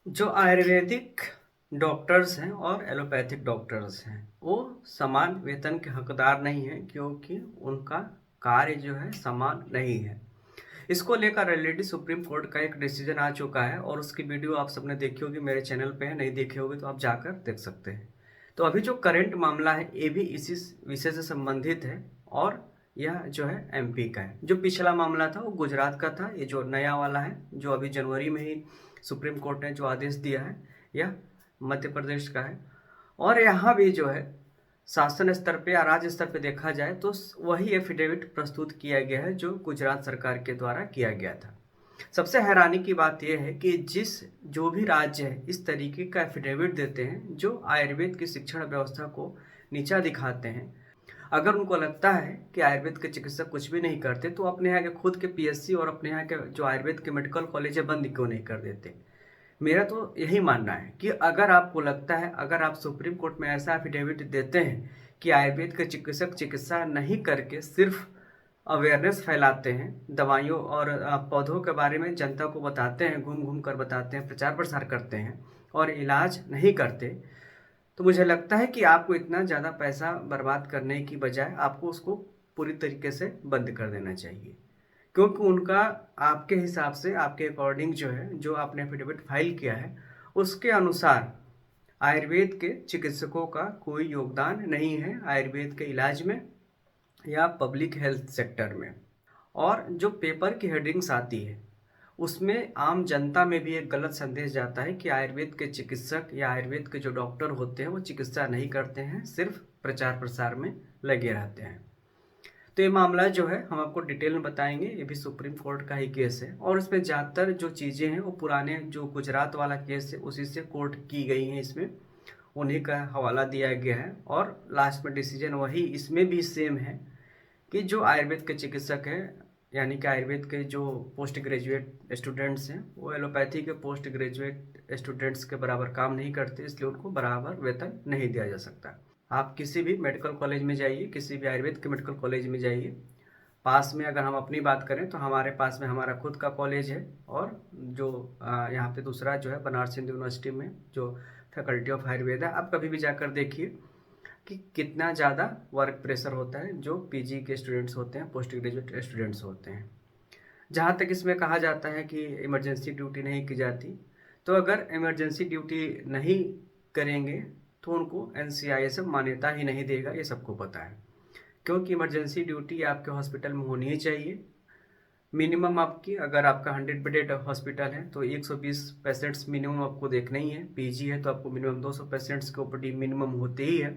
जो आयुर्वेदिक डॉक्टर्स हैं और एलोपैथिक डॉक्टर्स हैं वो समान वेतन के हकदार नहीं हैं, क्योंकि उनका कार्य जो है समान नहीं है। इसको लेकर ऑलरेडी सुप्रीम कोर्ट का एक डिसीजन आ चुका है और उसकी वीडियो आप सबने देखी होगी, मेरे चैनल पे है, नहीं देखी होगी तो आप जाकर देख सकते हैं। तो अभी जो करंट मामला है ये भी इसी विषय से संबंधित है और यह जो है एमपी का है। जो पिछला मामला था वो गुजरात का था, ये जो नया वाला है जो अभी जनवरी में ही सुप्रीम कोर्ट ने जो आदेश दिया है यह मध्य प्रदेश का है। और यहाँ भी जो है शासन स्तर पे या राज्य स्तर पे देखा जाए तो वही एफिडेविट प्रस्तुत किया गया है जो गुजरात सरकार के द्वारा किया गया था। सबसे हैरानी की बात यह है कि जो भी राज्य है इस तरीके का एफिडेविट देते हैं जो आयुर्वेद की शिक्षण व्यवस्था को नीचा दिखाते हैं। अगर उनको लगता है कि आयुर्वेद के चिकित्सक कुछ भी नहीं करते तो अपने यहाँ के खुद के पीएससी और अपने यहाँ के जो आयुर्वेद के मेडिकल कॉलेज है बंद क्यों नहीं कर देते। मेरा तो यही मानना है कि अगर आपको लगता है, अगर आप सुप्रीम कोर्ट में ऐसा एफिडेविट देते हैं कि आयुर्वेद के चिकित्सक चिकित्सा नहीं करके सिर्फ अवेयरनेस फैलाते हैं, दवाइयों और पौधों के बारे में जनता को बताते हैं, घूम घूम कर बताते हैं, प्रचार प्रसार करते हैं और इलाज नहीं करते, तो मुझे लगता है कि आपको इतना ज़्यादा पैसा बर्बाद करने की बजाय आपको उसको पूरी तरीके से बंद कर देना चाहिए। क्योंकि उनका आपके हिसाब से, आपके अकॉर्डिंग जो है, जो आपने एफिडेविट फाइल किया है उसके अनुसार आयुर्वेद के चिकित्सकों का कोई योगदान नहीं है आयुर्वेद के इलाज में या पब्लिक हेल्थ सेक्टर में। और जो पेपर की हेडिंग्स आती है उसमें आम जनता में भी एक गलत संदेश जाता है कि आयुर्वेद के चिकित्सक या आयुर्वेद के जो डॉक्टर होते हैं वो चिकित्सा नहीं करते हैं, सिर्फ प्रचार प्रसार में लगे रहते हैं। तो ये मामला जो है हम आपको डिटेल में बताएंगे, ये भी सुप्रीम कोर्ट का ही केस है और इसमें ज़्यादातर जो चीज़ें हैं वो पुराने जो गुजरात वाला केस है उसी से कोर्ट की गई हैं, इसमें उन्हीं का हवाला दिया गया है और लास्ट में डिसीजन वही इसमें भी सेम है कि जो आयुर्वेद के चिकित्सक हैं, यानी कि आयुर्वेद के जो पोस्ट ग्रेजुएट स्टूडेंट्स हैं वो एलोपैथी के पोस्ट ग्रेजुएट स्टूडेंट्स के बराबर काम नहीं करते, इसलिए उनको बराबर वेतन नहीं दिया जा सकता। आप किसी भी मेडिकल कॉलेज में जाइए, किसी भी आयुर्वेद के मेडिकल कॉलेज में जाइए, पास में अगर हम अपनी बात करें तो हमारे पास में हमारा खुद का कॉलेज है और जो यहाँ पे दूसरा जो है बनारस हिंदू यूनिवर्सिटी में जो फैकल्टी ऑफ आयुर्वेद है, आप कभी भी जाकर देखिए कि कितना ज़्यादा वर्क प्रेशर होता है जो पीजी के स्टूडेंट्स होते हैं, पोस्ट ग्रेजुएट स्टूडेंट्स होते हैं। जहाँ तक इसमें कहा जाता है कि इमरजेंसी ड्यूटी नहीं की जाती, तो अगर इमरजेंसी ड्यूटी नहीं करेंगे तो उनको एनसीआईएसएफ मान्यता ही नहीं देगा, ये सबको पता है। क्योंकि इमरजेंसी ड्यूटी आपके हॉस्पिटल में होनी ही चाहिए। मिनिमम आपकी, अगर आपका 100 बेडेड हॉस्पिटल है तो 120 पेशेंट्स मिनिमम आपको देखना ही है, पीजी है तो आपको मिनिमम 200 पेशेंट्स के ऊपर मिनिमम होते ही है।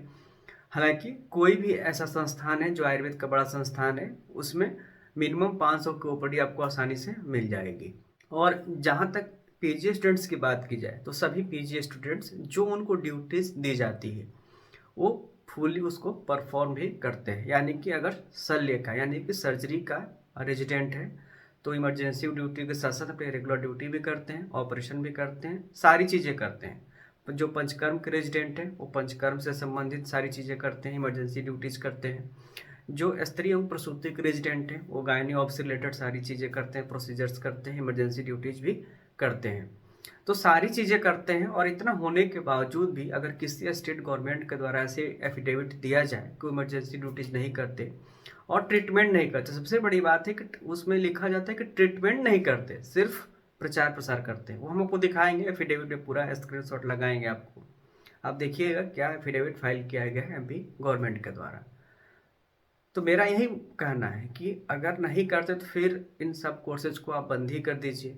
हालांकि कोई भी ऐसा संस्थान है जो आयुर्वेद का बड़ा संस्थान है उसमें मिनिमम 500 के ऊपर आपको आसानी से मिल जाएगी। और जहाँ तक पीजी स्टूडेंट्स की बात की जाए तो सभी पीजी स्टूडेंट्स जो उनको ड्यूटीज दी जाती है वो फुली उसको परफॉर्म भी करते हैं। यानी कि अगर शल्य का यानी कि सर्जरी का रेजिडेंट है तो इमरजेंसी ड्यूटी के साथ साथ अपनी रेगुलर ड्यूटी भी करते हैं, ऑपरेशन भी करते हैं, सारी चीज़ें करते हैं। जो पंचकर्म के रेजिडेंट है वो पंचकर्म से संबंधित सारी चीज़ें करते हैं, इमरजेंसी ड्यूटीज करते हैं। जो स्त्री एवं प्रसूति के रेजिडेंट हैं वो गायनी ऑफ से रिलेटेड सारी चीज़ें करते हैं, प्रोसीजर्स करते हैं, इमरजेंसी ड्यूटीज भी करते हैं। तो सारी चीज़ें करते हैं और इतना होने के बावजूद भी अगर किसी स्टेट गवर्नमेंट के द्वारा ऐसे एफिडेविट दिया जाए कि इमरजेंसी ड्यूटीज नहीं करते और ट्रीटमेंट नहीं करते, सबसे बड़ी बात है कि उसमें लिखा जाता है कि ट्रीटमेंट नहीं करते, सिर्फ प्रचार प्रसार करते हैं। वो हम आपको दिखाएंगे एफिडेविट में, पूरा स्क्रीनशॉट लगाएंगे आपको, आप देखिएगा क्या एफिडेविट फाइल किया गया है एमपी गवर्नमेंट के द्वारा। तो मेरा यही कहना है कि अगर नहीं करते तो फिर इन सब कोर्सेज को आप बंद ही कर दीजिए,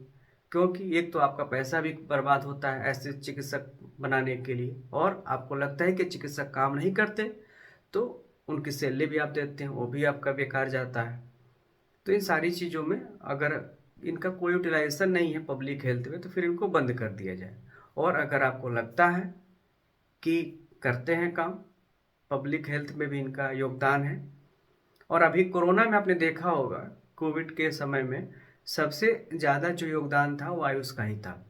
क्योंकि एक तो आपका पैसा भी बर्बाद होता है ऐसे चिकित्सक बनाने के लिए, और आपको लगता है कि चिकित्सक काम नहीं करते तो उनकी सैलरी भी आप देते हैं वो भी आपका बेकार जाता है। तो इन सारी चीज़ों में अगर इनका कोई यूटिलाइजेशन नहीं है पब्लिक हेल्थ में तो फिर इनको बंद कर दिया जाए। और अगर आपको लगता है कि करते हैं काम, पब्लिक हेल्थ में भी इनका योगदान है, और अभी कोरोना में आपने देखा होगा कोविड के समय में सबसे ज़्यादा जो योगदान था वो आयुष का ही था।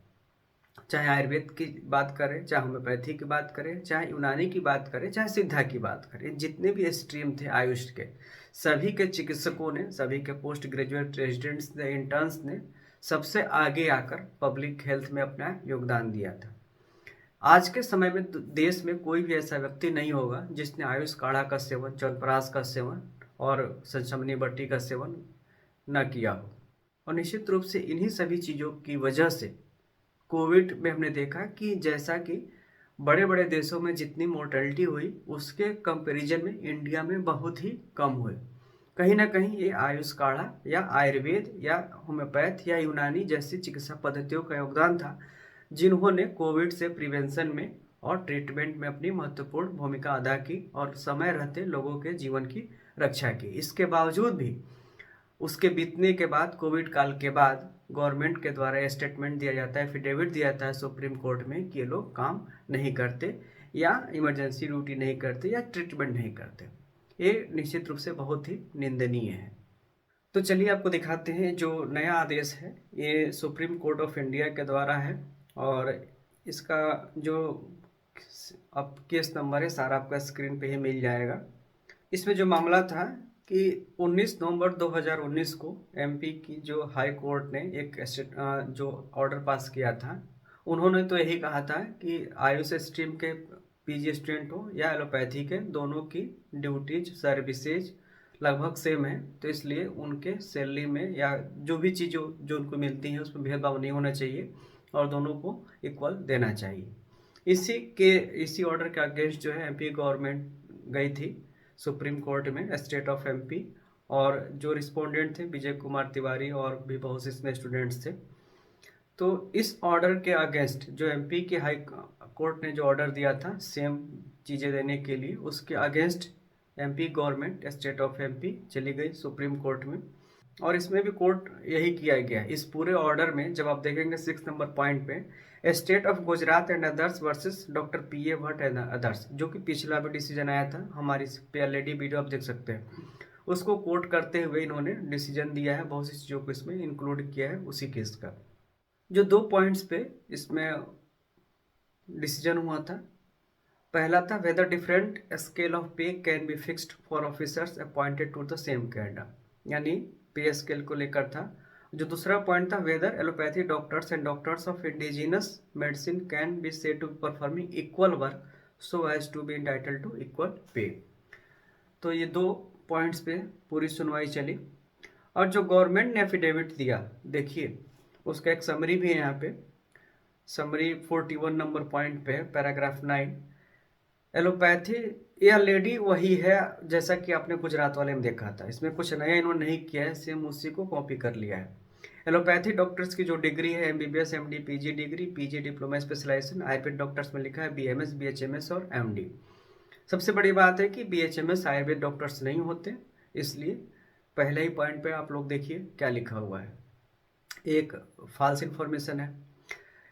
चाहे आयुर्वेद की बात करें, चाहे होम्योपैथी की बात करें, चाहे यूनानी की बात करें, चाहे सिद्धा की बात करें, जितने भी स्ट्रीम थे आयुष के, सभी के चिकित्सकों ने, सभी के पोस्ट ग्रेजुएट रेजिडेंट्स ने, इंटर्न्स ने, सबसे आगे आकर पब्लिक हेल्थ में अपना योगदान दिया था। आज के समय में देश में कोई भी ऐसा व्यक्ति नहीं होगा जिसने आयुष काढ़ा का सेवन, च्यवनप्राश का सेवन और संशमनी बट्टी का सेवन न किया हो। और निश्चित रूप से इन्हीं सभी चीज़ों की वजह से कोविड में हमने देखा कि जैसा कि बड़े बड़े देशों में जितनी मोर्टेलिटी हुई उसके कंपैरिजन में इंडिया में बहुत ही कम हुए। कहीं ना कहीं ये आयुष काढ़ा या आयुर्वेद या होम्योपैथ या यूनानी जैसी चिकित्सा पद्धतियों का योगदान था, जिन्होंने कोविड से प्रिवेंशन में और ट्रीटमेंट में अपनी महत्वपूर्ण भूमिका अदा की और समय रहते लोगों के जीवन की रक्षा की। इसके बावजूद भी उसके बीतने के बाद, कोविड काल के बाद, गवर्नमेंट के द्वारा स्टेटमेंट दिया जाता है, एफिडेविट दिया जाता है सुप्रीम कोर्ट में कि ये लोग काम नहीं करते या इमरजेंसी ड्यूटी नहीं करते या ट्रीटमेंट नहीं करते। ये निश्चित रूप से बहुत ही निंदनीय है। तो चलिए आपको दिखाते हैं जो नया आदेश है, ये सुप्रीम कोर्ट ऑफ इंडिया के द्वारा है और इसका जो अब केस नंबर है सारा आपका स्क्रीन पे ही मिल जाएगा। इसमें जो मामला था कि 19 नवंबर 2019 को एमपी की जो हाई कोर्ट ने एक जो ऑर्डर पास किया था, उन्होंने तो यही कहा था कि आयुष स्ट्रीम के पीजी स्टूडेंट हो या एलोपैथी के, दोनों की ड्यूटीज सर्विसेज लगभग सेम है, तो इसलिए उनके सैलरी में या जो भी चीज़ों जो उनको मिलती हैं उसमें भेदभाव नहीं होना चाहिए और दोनों को इक्वल देना चाहिए। इसी ऑर्डर के अगेंस्ट जो है एमपी गवर्नमेंट गई थी सुप्रीम कोर्ट में, स्टेट ऑफ एमपी, और जो रिस्पोंडेंट थे विजय कुमार तिवारी और भी बहुत से इसमें स्टूडेंट्स थे। तो इस ऑर्डर के अगेंस्ट जो एमपी के हाई कोर्ट ने जो ऑर्डर दिया था सेम चीज़ें देने के लिए, उसके against MP government state of MP चली गई सुप्रीम कोर्ट में और इसमें भी कोर्ट यही किया गया। इस पूरे ऑर्डर में जब आप देखेंगे 6 नंबर पॉइंट पे, state of Gujarat and others versus doctor PA Bhatt and others, जो कि पिछला भी डिसीजन आया था, हमारी पीएलएडी वीडियो आप देख सकते हैं, उसको कोर्ट करते हुए इन्होंने डिसीजन दिया है, बहुत सी चीज़ों को इसमें इंक्लूड किया है उसी केस का। जो 2 पॉइंट्स पे इसमें डिसीजन हुआ था, पहला था whether different scale of pay can be fixed for officers appointed to the same cadre, यानी पे स्केल को लेकर था। जो दूसरा पॉइंट था whether allopathy doctors and doctors of indigenous medicine can be said to performing equal work so as to be entitle to equal pay. तो ये 2 points पे पूरी सुनवाई चली और जो गवर्नमेंट ने एफिडेविट दिया, देखिए उसका एक समरी भी है यहाँ पे, समरी 41 नंबर पॉइंट पे पैराग्राफ 9, एलोपैथी यह लेडी वही है जैसा कि आपने गुजरात वाले में देखा था, इसमें कुछ नया इन्होंने नहीं किया है, सेम उसी को कॉपी कर लिया है। एलोपैथी डॉक्टर्स की जो डिग्री है MBBS, MD, PG degree, PG diploma specialization, Ayurveda doctors में लिखा है बीएमएस, बीएचएमएस और एमडी। सबसे बड़ी बात है कि बीएचएमएस आयुर्वेद डॉक्टर्स नहीं होते, इसलिए पहले ही पॉइंट पे आप लोग देखिए क्या लिखा हुआ है, एक फॉल्स इन्फॉर्मेशन है।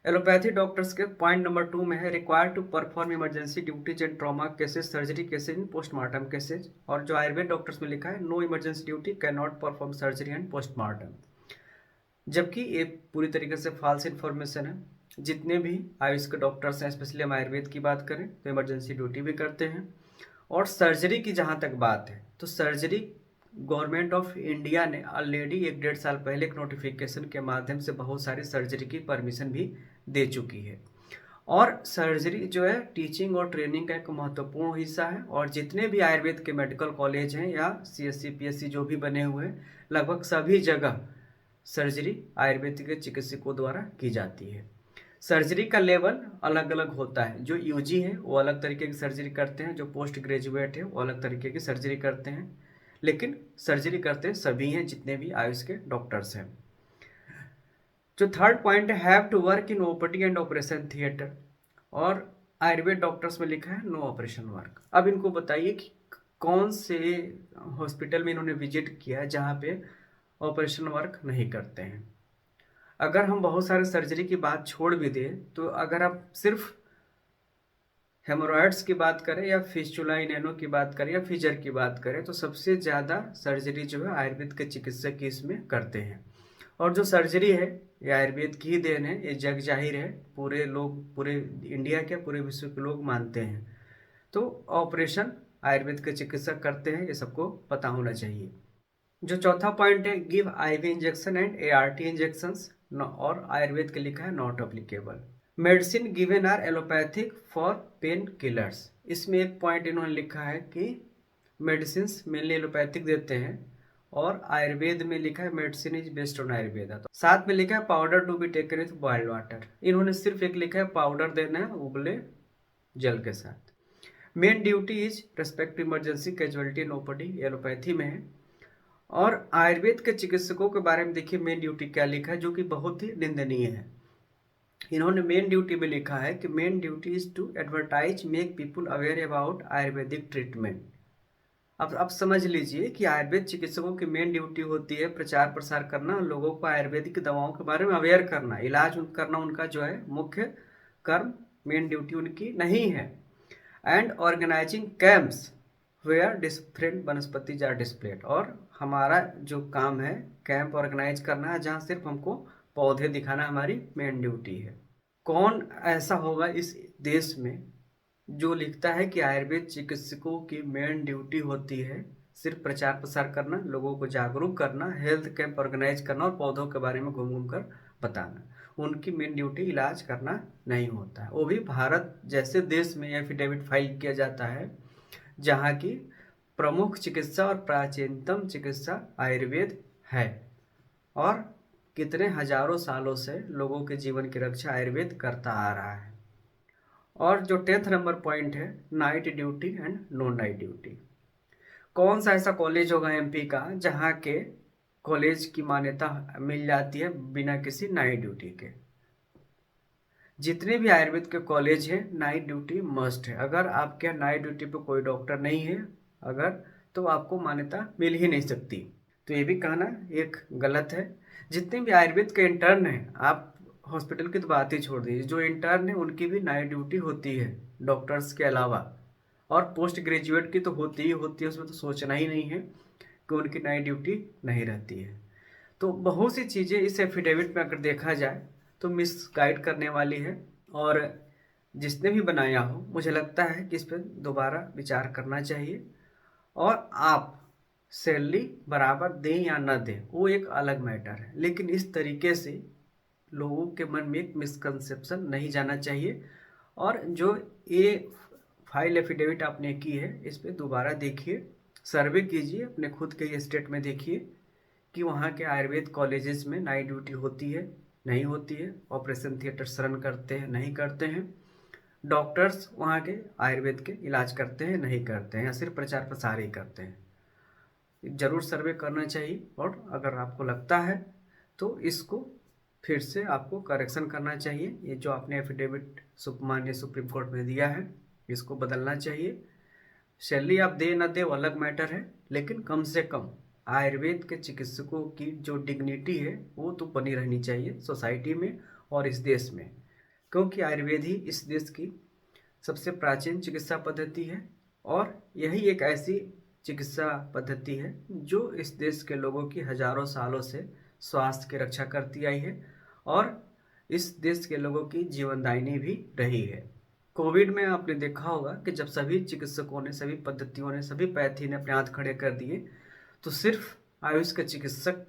एलोपैथी डॉक्टर्स के पॉइंट नंबर 2 में है required to perform emergency duties and trauma cases, surgery cases in postmortem cases, और जो आयुर्वेद डॉक्टर्स में लिखा है no emergency duty can not perform surgery and postmortem, जबकि ये पूरी तरीके से फॉल्स इन्फॉर्मेशन है। जितने भी आयुष के डॉक्टर्स हैं, स्पेशली हम आयुर्वेद की बात करें तो इमरजेंसी ड्यूटी भी करते हैं। और सर्जरी की जहाँ तक बात है तो सर्जरी गवर्नमेंट ऑफ इंडिया ने ऑलरेडी 1-1.5 साल पहले एक नोटिफिकेशन के माध्यम से बहुत सारी सर्जरी की परमिशन भी दे चुकी है। और सर्जरी जो है टीचिंग और ट्रेनिंग का एक महत्वपूर्ण हिस्सा है और जितने भी आयुर्वेद के मेडिकल कॉलेज हैं या सीएससी पीएससी जो भी बने हुए हैं, लगभग सभी जगह सर्जरी आयुर्वेद के चिकित्सकों द्वारा की जाती है। सर्जरी का लेवल अलग अलग होता है, जो यूजी है वो अलग तरीके की सर्जरी करते हैं, जो पोस्ट ग्रेजुएट है वो अलग तरीके की सर्जरी करते हैं, लेकिन सर्जरी करते सभी हैं जितने भी आयुष के डॉक्टर्स हैं। जो थर्ड पॉइंट है have to work in OPD and operation theatre, और आयुर्वेद डॉक्टर्स में लिखा है नो ऑपरेशन वर्क। अब इनको बताइए कि कौन से हॉस्पिटल में इन्होंने विजिट किया है जहाँ पे ऑपरेशन वर्क नहीं करते हैं। अगर हम बहुत सारे सर्जरी की बात छोड़ भी दें तो अगर आप सिर्फ हेमोरॉइड्स की बात करें या फिस्टुला इनेनो की बात करें या फिजर की बात करें तो सबसे ज़्यादा सर्जरी जो है आयुर्वेद के चिकित्सक ही इसमें करते हैं। और जो सर्जरी है ये आयुर्वेद की ही देन है, ये जग जाहिर है, पूरे लोग, पूरे इंडिया के, पूरे विश्व के लोग मानते हैं। तो ऑपरेशन आयुर्वेद के चिकित्सक करते हैं, ये सबको पता होना चाहिए। जो चौथा पॉइंट है give IV injection and ART injections, और आयुर्वेद के लिखा है not applicable. Medicine given are allopathic for pain killers. इसमें एक पॉइंट इन्होंने लिखा है कि मेडिसिन मेनली एलोपैथिक देते हैं, और आयुर्वेद में लिखा है medicine is based on Ayurveda. तो साथ में लिखा है powder to be taken with boiled water. इन्होंने सिर्फ एक लिखा है पाउडर देना है उबले जल के साथ। Main duty is respect to emergency casualty no OPD, allopathy में है। और आयुर्वेद के चिकित्सकों के बारे में देखिए मेन ड्यूटी क्या लिखा है, जो कि बहुत ही निंदनीय है। इन्होंने मेन ड्यूटी में लिखा है कि main duty is to advertise make people aware about Ayurvedic treatment. अब समझ लीजिए कि आयुर्वेद चिकित्सकों की मेन ड्यूटी होती है प्रचार प्रसार करना, लोगों को आयुर्वेदिक दवाओं के बारे में अवेयर करना, इलाज करना उनका जो है मुख्य कर्म, मेन ड्यूटी उनकी नहीं है। And organising camps where different वनस्पतिज आर डिस्प्लेड। और हमारा जो काम है कैंप ऑर्गेनाइज करना है जहाँ सिर्फ हमको पौधे दिखाना हमारी मेन ड्यूटी है। कौन ऐसा होगा इस देश में जो लिखता है कि आयुर्वेद चिकित्सकों की मेन ड्यूटी होती है सिर्फ प्रचार प्रसार करना, लोगों को जागरूक करना, हेल्थ कैंप ऑर्गेनाइज करना और पौधों के बारे में घूम घूम कर बताना। उनकी मेन ड्यूटी इलाज करना नहीं होता है। वो भी भारत जैसे देश में एफिडेविट फाइल किया जाता है जहाँ की प्रमुख चिकित्सा और प्राचीनतम चिकित्सा आयुर्वेद है, और कितने हजारों सालों से लोगों के जीवन की रक्षा आयुर्वेद करता आ रहा है। और जो 10th नंबर पॉइंट है night duty and no night duty. कौन सा ऐसा कॉलेज होगा एमपी का जहाँ के कॉलेज की मान्यता मिल जाती है बिना किसी नाइट ड्यूटी के? जितने भी आयुर्वेद के कॉलेज हैं नाइट ड्यूटी मस्ट है। अगर आपके यहाँ नाइट ड्यूटी पे कोई डॉक्टर नहीं है अगर, तो आपको मान्यता मिल ही नहीं सकती। तो ये भी कहना एक गलत है। जितने भी आयुर्वेद के इंटर्न हैं, आप हॉस्पिटल की तो बात ही छोड़ दीजिए, जो इंटर्न है उनकी भी नाइट ड्यूटी होती है डॉक्टर्स के अलावा, और पोस्ट ग्रेजुएट की तो होती ही होती है, उसमें तो सोचना ही नहीं है कि उनकी नाइट ड्यूटी नहीं रहती है। तो बहुत सी चीज़ें इस एफिडेविट में अगर देखा जाए तो मिसगाइड करने वाली है, और जिसने भी बनाया हो मुझे लगता है कि इस पर दोबारा विचार करना चाहिए। और आप सैलरी बराबर दें या ना दें वो एक अलग मैटर है, लेकिन इस तरीके से लोगों के मन में एक मिसकंसेप्शन नहीं जाना चाहिए। और जो ये फाइल एफिडेविट आपने की है इस पर दोबारा देखिए, सर्वे कीजिए, अपने खुद के स्टेट में देखिए कि वहाँ के आयुर्वेद कॉलेजेस में नाइट ड्यूटी होती है नहीं होती है, ऑपरेशन थिएटर्स रन करते हैं नहीं करते हैं, डॉक्टर्स वहाँ के आयुर्वेद के इलाज करते हैं नहीं करते हैं, या सिर्फ प्रचार प्रसार ही करते हैं। ज़रूर सर्वे करना चाहिए, और अगर आपको लगता है तो इसको फिर से आपको करेक्शन करना चाहिए। ये जो आपने एफिडेविट माननीय सुप्रीम कोर्ट में दिया है इसको बदलना चाहिए। सैलरी आप दे ना दे वो अलग मैटर है, लेकिन कम से कम आयुर्वेद के चिकित्सकों की जो डिग्निटी है वो तो बनी रहनी चाहिए सोसाइटी में और इस देश में, क्योंकि आयुर्वेद ही इस देश की सबसे प्राचीन चिकित्सा पद्धति है, और यही एक ऐसी चिकित्सा पद्धति है जो इस देश के लोगों की हजारों सालों से स्वास्थ्य की रक्षा करती आई है, और इस देश के लोगों की जीवनदायिनी भी रही है। कोविड में आपने देखा होगा कि जब सभी चिकित्सकों ने, सभी पद्धतियों ने, सभी पैथी ने अपने हाथ खड़े कर दिए, तो सिर्फ आयुष के चिकित्सक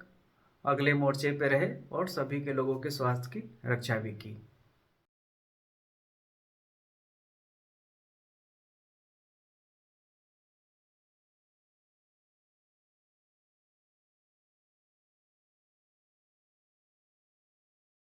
अगले मोर्चे पे रहे और सभी के लोगों के स्वास्थ्य की रक्षा भी की।